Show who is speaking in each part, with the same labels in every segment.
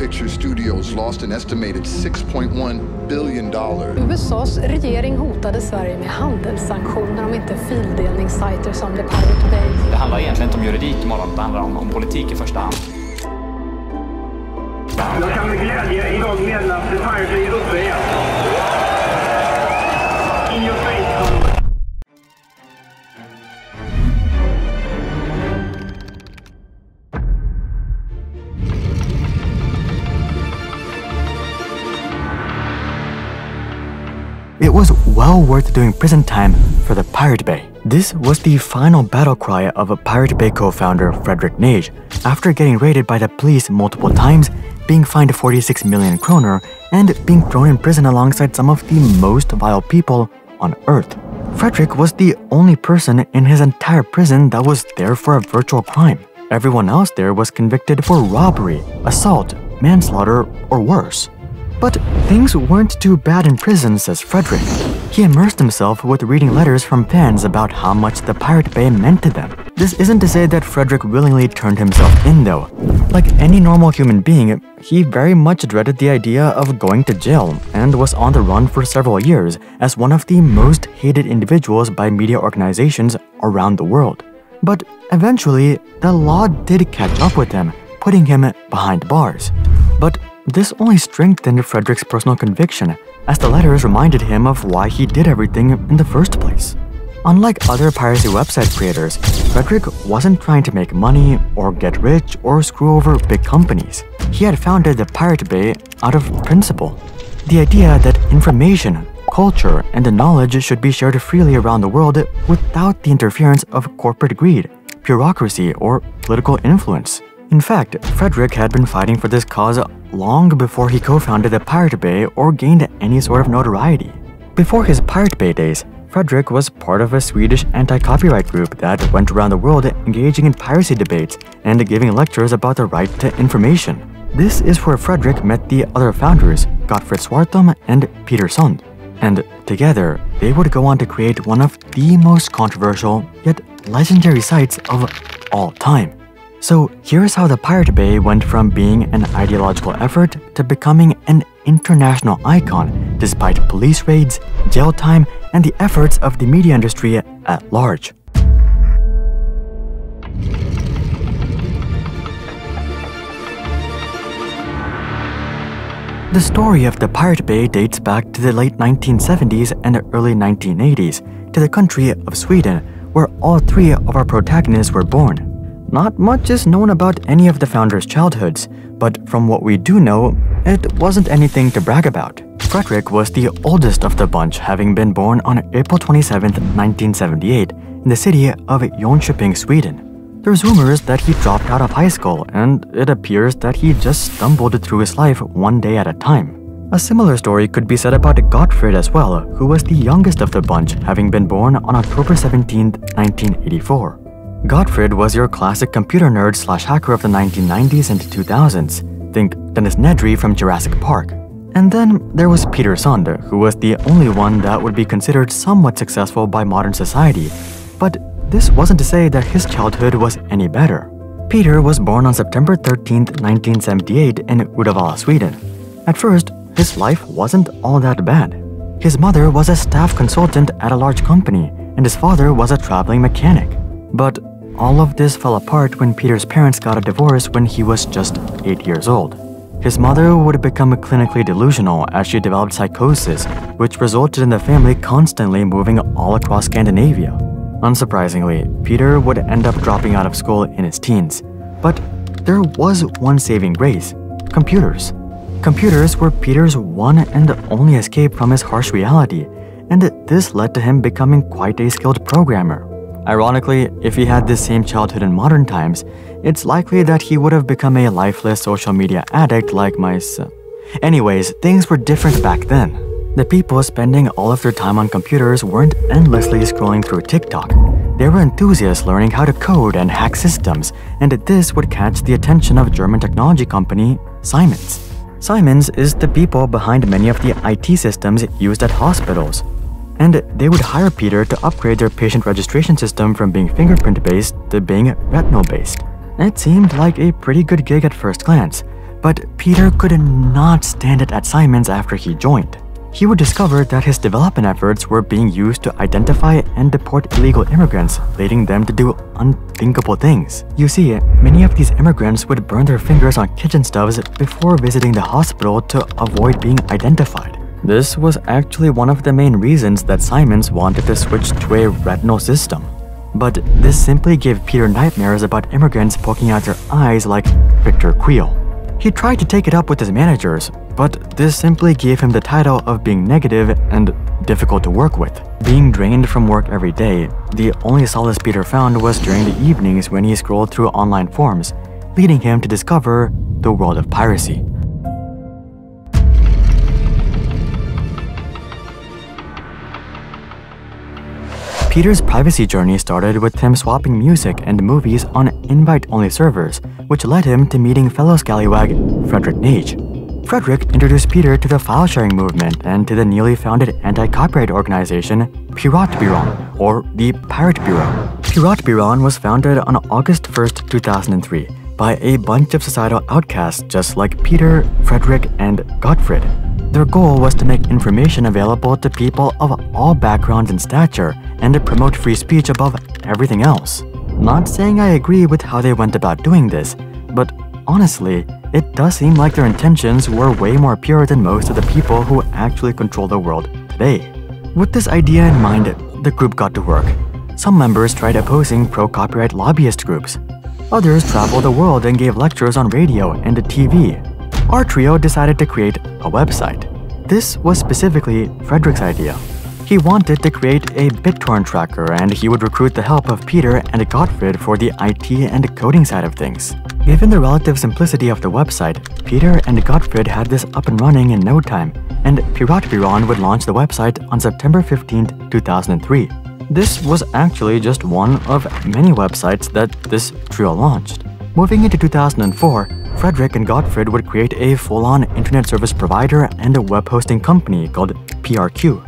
Speaker 1: Picture Studios lost an estimated $6.1 billion.
Speaker 2: USAs regering hotade Sverige med handelssanktioner om inte fildelningssajter som The Pirate Bay.
Speaker 3: Det handlar egentligen inte om juridik imorgon, det handlar om politik i första hand.
Speaker 4: Jag kan med glädje idag meddela att The Pirate Bay är uppe igen. In your face.
Speaker 5: It was well worth doing prison time for the Pirate Bay. This was the final battle cry of a Pirate Bay co-founder Fredrik Neij, after getting raided by the police multiple times, being fined 46 million kroner, and being thrown in prison alongside some of the most vile people on Earth. Fredrik was the only person in his entire prison that was there for a virtual crime. Everyone else there was convicted for robbery, assault, manslaughter, or worse. But things weren't too bad in prison, says Fredrik. He immersed himself with reading letters from fans about how much the Pirate Bay meant to them. This isn't to say that Fredrik willingly turned himself in, though. Like any normal human being, he very much dreaded the idea of going to jail and was on the run for several years as one of the most hated individuals by media organizations around the world. But eventually, the law did catch up with him, putting him behind bars. But this only strengthened Fredrik's personal conviction, as the letters reminded him of why he did everything in the first place. Unlike other piracy website creators, Fredrik wasn't trying to make money or get rich or screw over big companies. He had founded the Pirate Bay out of principle. The idea that information, culture, and the knowledge should be shared freely around the world without the interference of corporate greed, bureaucracy, or political influence. In fact, Fredrik had been fighting for this cause long before he co-founded the Pirate Bay or gained any sort of notoriety. Before his Pirate Bay days, Fredrik was part of a Swedish anti-copyright group that went around the world engaging in piracy debates and giving lectures about the right to information. This is where Fredrik met the other founders, Gottfrid Svartholm and Peter Sund. And together, they would go on to create one of the most controversial yet legendary sites of all time. So here's how the Pirate Bay went from being an ideological effort to becoming an international icon despite police raids, jail time, and the efforts of the media industry at large. The story of the Pirate Bay dates back to the late 1970s and early 1980s, to the country of Sweden, where all three of our protagonists were born. Not much is known about any of the founders' childhoods, but from what we do know, it wasn't anything to brag about. Fredrik was the oldest of the bunch, having been born on April 27, 1978, in the city of Jönköping, Sweden. There's rumors that he dropped out of high school, and it appears that he just stumbled through his life one day at a time. A similar story could be said about Gottfrid as well, who was the youngest of the bunch, having been born on October 17, 1984. Gottfrid was your classic computer nerd / hacker of the 1990s and 2000s. Think Dennis Nedry from Jurassic Park. And then there was Peter Sund, who was the only one that would be considered somewhat successful by modern society. But this wasn't to say that his childhood was any better. Peter was born on September 13, 1978 in Uddevalla, Sweden. At first, his life wasn't all that bad. His mother was a staff consultant at a large company, and his father was a traveling mechanic. But all of this fell apart when Peter's parents got a divorce when he was just 8 years old. His mother would become clinically delusional as she developed psychosis, which resulted in the family constantly moving all across Scandinavia. Unsurprisingly, Peter would end up dropping out of school in his teens. But there was one saving grace: computers. Computers were Peter's one and only escape from his harsh reality, and this led to him becoming quite a skilled programmer. Ironically, if he had this same childhood in modern times, it's likely that he would have become a lifeless social media addict like myself. Anyways, things were different back then. The people spending all of their time on computers weren't endlessly scrolling through TikTok. They were enthusiasts learning how to code and hack systems, and this would catch the attention of German technology company Siemens. Siemens is the people behind many of the IT systems used at hospitals. And they would hire Peter to upgrade their patient registration system from being fingerprint-based to being retinal-based. It seemed like a pretty good gig at first glance, But Peter could not stand it at Simons after he joined. He would discover that his development efforts were being used to identify and deport illegal immigrants, leading them to do unthinkable things. You see, many of these immigrants would burn their fingers on kitchen stoves before visiting the hospital to avoid being identified. This was actually one of the main reasons that Simons wanted to switch to a retinal system. But this simply gave Peter nightmares about immigrants poking out their eyes like Victor Creel. He tried to take it up with his managers, but this simply gave him the title of being negative and difficult to work with. Being drained from work every day, the only solace Peter found was during the evenings when he scrolled through online forums, leading him to discover the world of piracy. Peter's privacy journey started with him swapping music and movies on invite-only servers, which led him to meeting fellow scallywag Frederick Nage. Frederick introduced Peter to the file-sharing movement and to the newly founded anti-copyright organization Piratbyrån, or the Pirate Bureau. Piratbyrån was founded on August 1st, 2003 by a bunch of societal outcasts just like Peter, Frederick, and Gottfried. Their goal was to make information available to people of all backgrounds and stature and to promote free speech above everything else. Not saying I agree with how they went about doing this, but honestly, it does seem like their intentions were way more pure than most of the people who actually control the world today. With this idea in mind, the group got to work. Some members tried opposing pro-copyright lobbyist groups. Others traveled the world and gave lectures on radio and TV. Our trio decided to create a website. This was specifically Frederick's idea. He wanted to create a BitTorrent tracker, and he would recruit the help of Peter and Gottfried for the IT and coding side of things. Given the relative simplicity of the website, Peter and Gottfried had this up and running in no time, and Piratbyrån would launch the website on September 15, 2003. This was actually just one of many websites that this trio launched. Moving into 2004, Frederick and Gottfried would create a full-on internet service provider and a web hosting company called PRQ.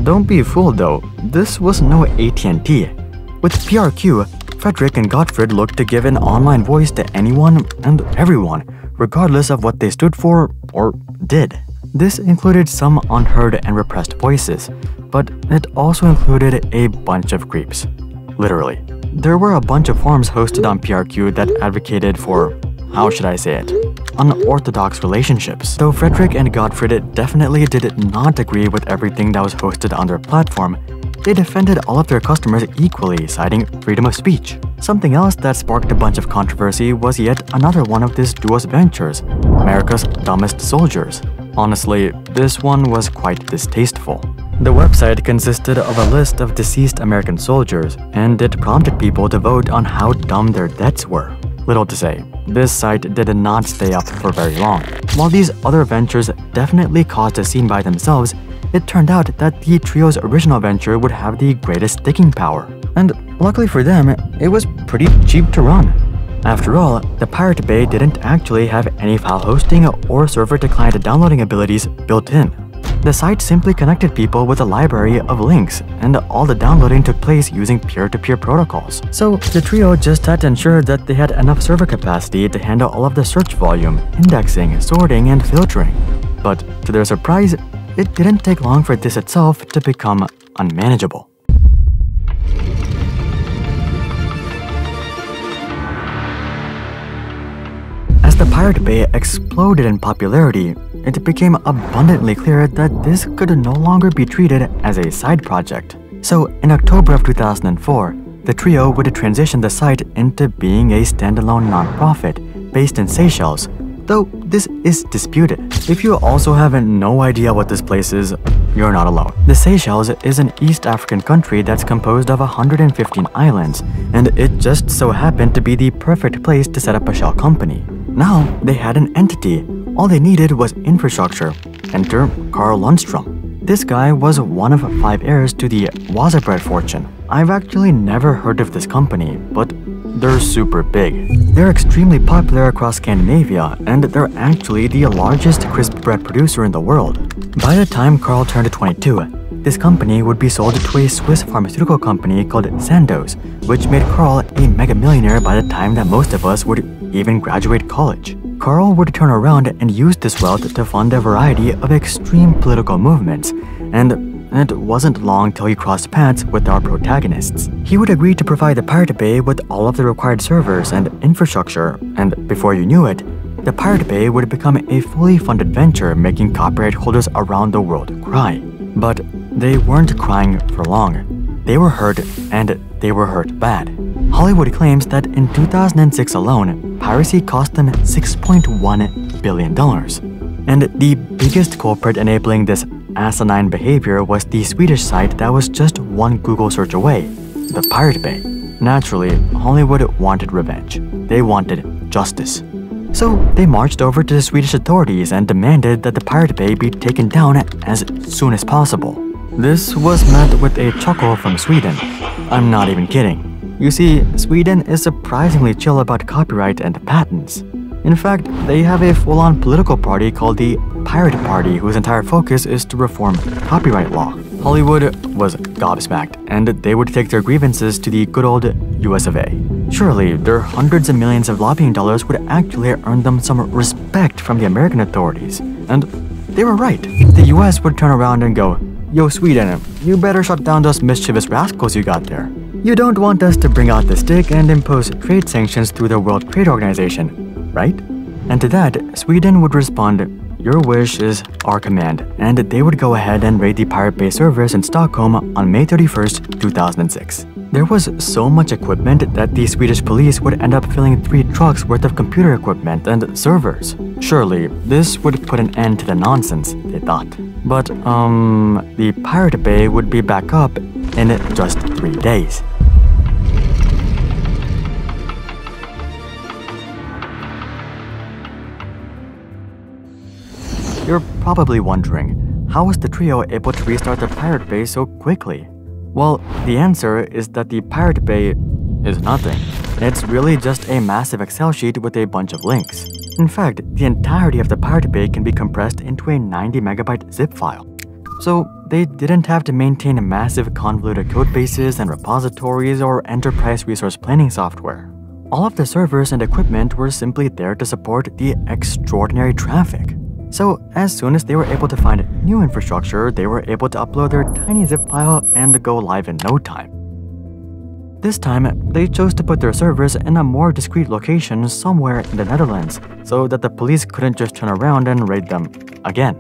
Speaker 5: Don't be fooled though, this was no AT&T. With PRQ, Frederick and Gottfried looked to give an online voice to anyone and everyone, regardless of what they stood for or did. This included some unheard and repressed voices, but it also included a bunch of creeps. Literally. There were a bunch of forums hosted on PRQ that advocated for, how should I say it, unorthodox relationships. Though Frederick and Gottfried definitely did not agree with everything that was hosted on their platform, they defended all of their customers equally, citing freedom of speech. Something else that sparked a bunch of controversy was yet another one of this duo's ventures, America's Dumbest Soldiers. Honestly, this one was quite distasteful. The website consisted of a list of deceased American soldiers, and it prompted people to vote on how dumb their deaths were. Little to say, this site did not stay up for very long. While these other ventures definitely caused a scene by themselves, it turned out that the trio's original venture would have the greatest sticking power. And luckily for them, it was pretty cheap to run. After all, the Pirate Bay didn't actually have any file hosting or server-to-client downloading abilities built in. The site simply connected people with a library of links, and all the downloading took place using peer-to-peer protocols. So the trio just had to ensure that they had enough server capacity to handle all of the search volume, indexing, sorting, and filtering. But to their surprise, it didn't take long for this itself to become unmanageable. As the Pirate Bay exploded in popularity, it became abundantly clear that this could no longer be treated as a side project. So, in October of 2004, the trio would transition the site into being a standalone nonprofit based in Seychelles, though this is disputed. If you also have no idea what this place is, you're not alone. The Seychelles is an East African country that's composed of 115 islands, and it just so happened to be the perfect place to set up a shell company. Now, they had an entity. All they needed was infrastructure. Enter Carl Lundstrom. This guy was one of 5 heirs to the Wasabröd fortune. I've actually never heard of this company, but they're super big. They're extremely popular across Scandinavia, and they're actually the largest crisp bread producer in the world. By the time Carl turned 22, this company would be sold to a Swiss pharmaceutical company called Sandoz, which made Carl a mega millionaire by the time that most of us would even graduate college. Carl would turn around and use this wealth to fund a variety of extreme political movements, and it wasn't long till he crossed paths with our protagonists. He would agree to provide the Pirate Bay with all of the required servers and infrastructure, and before you knew it, the Pirate Bay would become a fully funded venture, making copyright holders around the world cry. But they weren't crying for long. They were hurt, and they were hurt bad. Hollywood claims that in 2006 alone, piracy cost them $6.1 billion. And the biggest culprit enabling this asinine behavior was the Swedish site that was just one Google search away, the Pirate Bay. Naturally, Hollywood wanted revenge. They wanted justice. So they marched over to the Swedish authorities and demanded that the Pirate Bay be taken down as soon as possible. This was met with a chuckle from Sweden. I'm not even kidding. You see, Sweden is surprisingly chill about copyright and patents. In fact, they have a full-on political party called the Pirate Party, whose entire focus is to reform copyright law. Hollywood was gobsmacked, and they would take their grievances to the good old US of A. Surely, their hundreds of millions of lobbying dollars would actually earn them some respect from the American authorities. And they were right. The US would turn around and go, "Yo, Sweden, you better shut down those mischievous rascals you got there. You don't want us to bring out the stick and impose trade sanctions through the World Trade Organization, right?" And to that, Sweden would respond, "Your wish is our command," and they would go ahead and raid the Pirate Bay servers in Stockholm on May 31st, 2006. There was so much equipment that the Swedish police would end up filling 3 trucks worth of computer equipment and servers. Surely, this would put an end to the nonsense, they thought. But, the Pirate Bay would be back up in just 3 days. You're probably wondering, how was the trio able to restart the Pirate Bay so quickly? Well, the answer is that the Pirate Bay is nothing. It's really just a massive Excel sheet with a bunch of links. In fact, the entirety of the Pirate Bay can be compressed into a 90 megabyte zip file. So they didn't have to maintain massive convoluted code bases and repositories or enterprise resource planning software. All of the servers and equipment were simply there to support the extraordinary traffic. So as soon as they were able to find new infrastructure, they were able to upload their tiny zip file and go live in no time. This time, they chose to put their servers in a more discreet location somewhere in the Netherlands, so that the police couldn't just turn around and raid them again.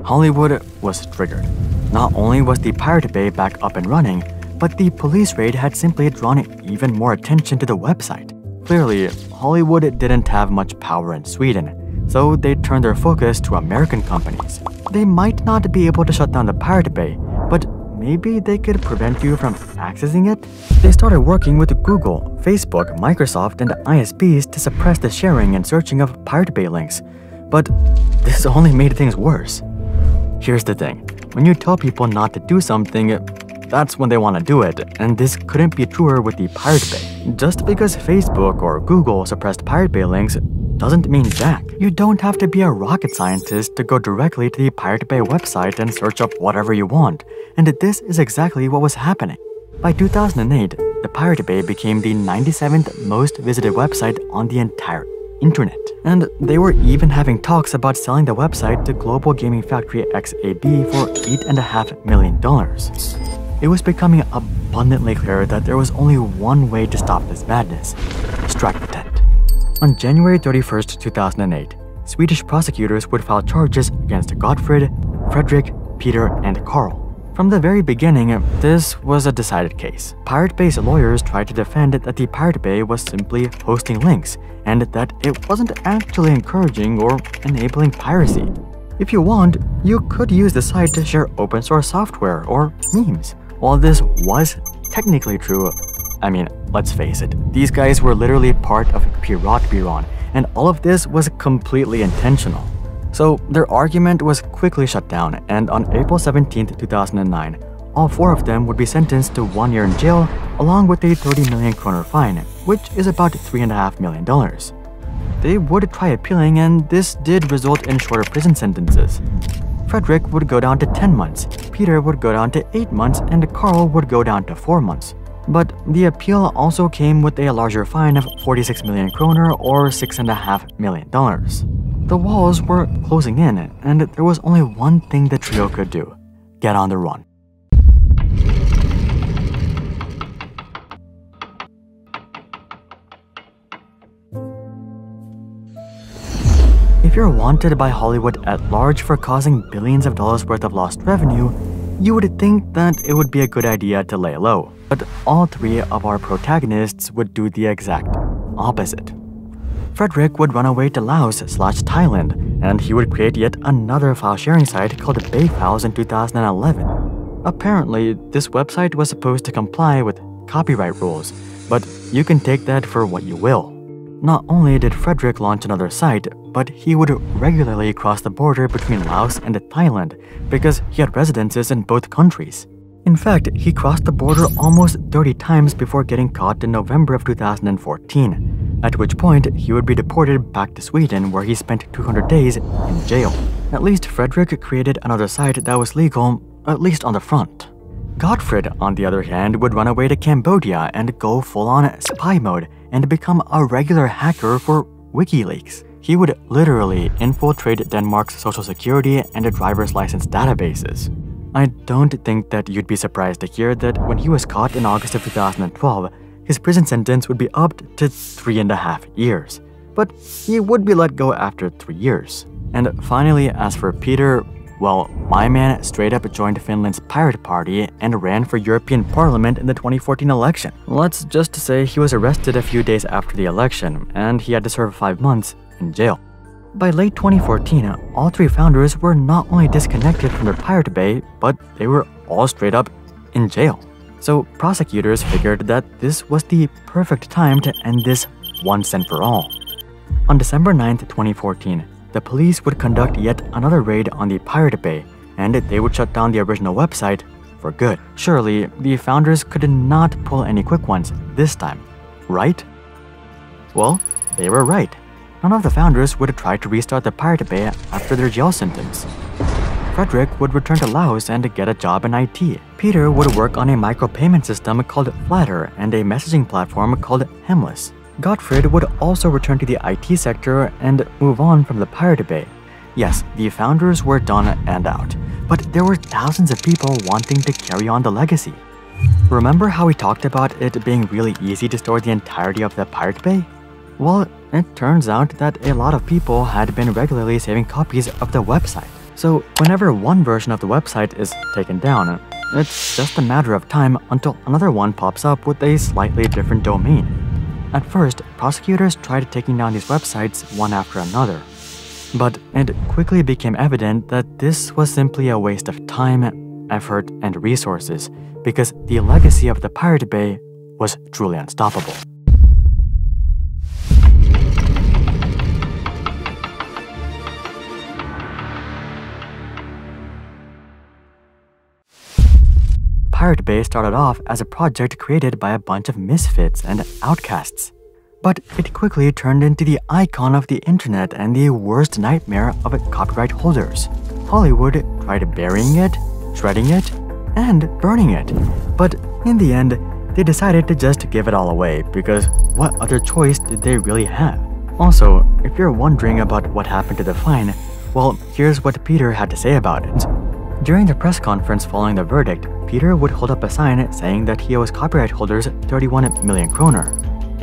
Speaker 5: Hollywood was triggered. Not only was the Pirate Bay back up and running, but the police raid had simply drawn even more attention to the website. Clearly, Hollywood didn't have much power in Sweden, so they turned their focus to American companies. They might not be able to shut down the Pirate Bay, but maybe they could prevent you from accessing it? They started working with Google, Facebook, Microsoft, and ISPs to suppress the sharing and searching of Pirate Bay links. But this only made things worse. Here's the thing. When you tell people not to do something, that's when they want to do it, and this couldn't be truer with the Pirate Bay. Just because Facebook or Google suppressed Pirate Bay links doesn't mean jack. You don't have to be a rocket scientist to go directly to the Pirate Bay website and search up whatever you want, and this is exactly what was happening. By 2008, the Pirate Bay became the 97th most visited website on the entire internet. And they were even having talks about selling the website to global gaming factory XAB for $8.5 million. It was becoming abundantly clear that there was only one way to stop this madness: strike the tent. On January 31st, 2008, Swedish prosecutors would file charges against Gottfrid, Fredrik, Peter, and Carl. From the very beginning, this was a decided case. Pirate Bay's lawyers tried to defend that the Pirate Bay was simply hosting links, and that it wasn't actually encouraging or enabling piracy. If you want, you could use the site to share open source software or memes. While this was technically true, I mean, let's face it, these guys were literally part of Piratbyrån, and all of this was completely intentional. So their argument was quickly shut down, and on April 17, 2009, all 4 of them would be sentenced to 1 year in jail along with a 30 million kroner fine, which is about $3.5 million. They would try appealing, and this did result in shorter prison sentences. Fredrik would go down to 10 months, Peter would go down to 8 months, and Carl would go down to 4 months. But the appeal also came with a larger fine of 46 million kroner or $6.5 million. The walls were closing in, and there was only one thing the trio could do: get on the run. If you're wanted by Hollywood at large for causing billions of dollars worth of lost revenue, you would think that it would be a good idea to lay low. But all three of our protagonists would do the exact opposite. Frederick would run away to Laos/Thailand, and he would create yet another file-sharing site called Bay Files in 2011. Apparently, this website was supposed to comply with copyright rules, but you can take that for what you will. Not only did Frederick launch another site, but he would regularly cross the border between Laos and Thailand because he had residences in both countries. In fact, he crossed the border almost 30 times before getting caught in November of 2014, at which point he would be deported back to Sweden, where he spent 200 days in jail. At least Frederick created another site that was legal, at least on the front. Gottfried, on the other hand, would run away to Cambodia and go full-on spy mode and become a regular hacker for WikiLeaks. He would literally infiltrate Denmark's social security and driver's license databases. I don't think that you'd be surprised to hear that when he was caught in August of 2012, his prison sentence would be upped to 3.5 years. But he would be let go after 3 years. And finally, as for Peter, well, my man straight up joined Finland's Pirate Party and ran for European Parliament in the 2014 election. Let's just say he was arrested a few days after the election, and he had to serve 5 months in jail. By late 2014, all three founders were not only disconnected from their Pirate Bay, but they were all straight up in jail. So prosecutors figured that this was the perfect time to end this once and for all. On December 9th, 2014, the police would conduct yet another raid on the Pirate Bay, and they would shut down the original website for good. Surely, the founders could not pull any quick ones this time, right? Well, they were right. None of the founders would try to restart the Pirate Bay after their jail sentence. Frederick would return to Laos and get a job in IT. Peter would work on a micropayment system called Flatter and a messaging platform called Hemless. Gottfried would also return to the IT sector and move on from the Pirate Bay. Yes, the founders were done and out, but there were thousands of people wanting to carry on the legacy. Remember how we talked about it being really easy to store the entirety of the Pirate Bay? Well, it turns out that a lot of people had been regularly saving copies of the website. So whenever one version of the website is taken down, it's just a matter of time until another one pops up with a slightly different domain. At first, prosecutors tried taking down these websites one after another. But it quickly became evident that this was simply a waste of time, effort, and resources, because the legacy of the Pirate Bay was truly unstoppable. Pirate Bay started off as a project created by a bunch of misfits and outcasts. But it quickly turned into the icon of the internet and the worst nightmare of copyright holders. Hollywood tried burying it, shredding it, and burning it. But in the end, they decided to just give it all away because what other choice did they really have? Also, if you're wondering about what happened to the fine, well, here's what Peter had to say about it. During the press conference following the verdict, Peter would hold up a sign saying that he owes copyright holders 31 million kroner,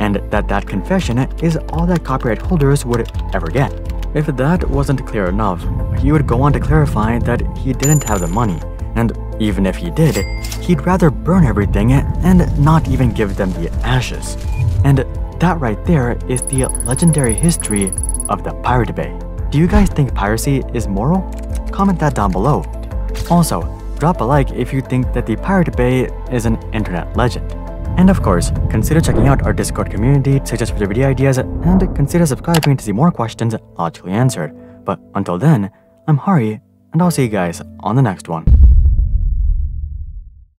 Speaker 5: and that confession is all that copyright holders would ever get. If that wasn't clear enough, he would go on to clarify that he didn't have the money, and even if he did, he'd rather burn everything and not even give them the ashes. And that right there is the legendary history of the Pirate Bay. Do you guys think piracy is moral? Comment that down below. Also, drop a like if you think that the Pirate Bay is an internet legend. And of course, consider checking out our Discord community to suggest future video ideas and consider subscribing to see more questions logically answered. But until then, I'm Hari, and I'll see you guys on the next one.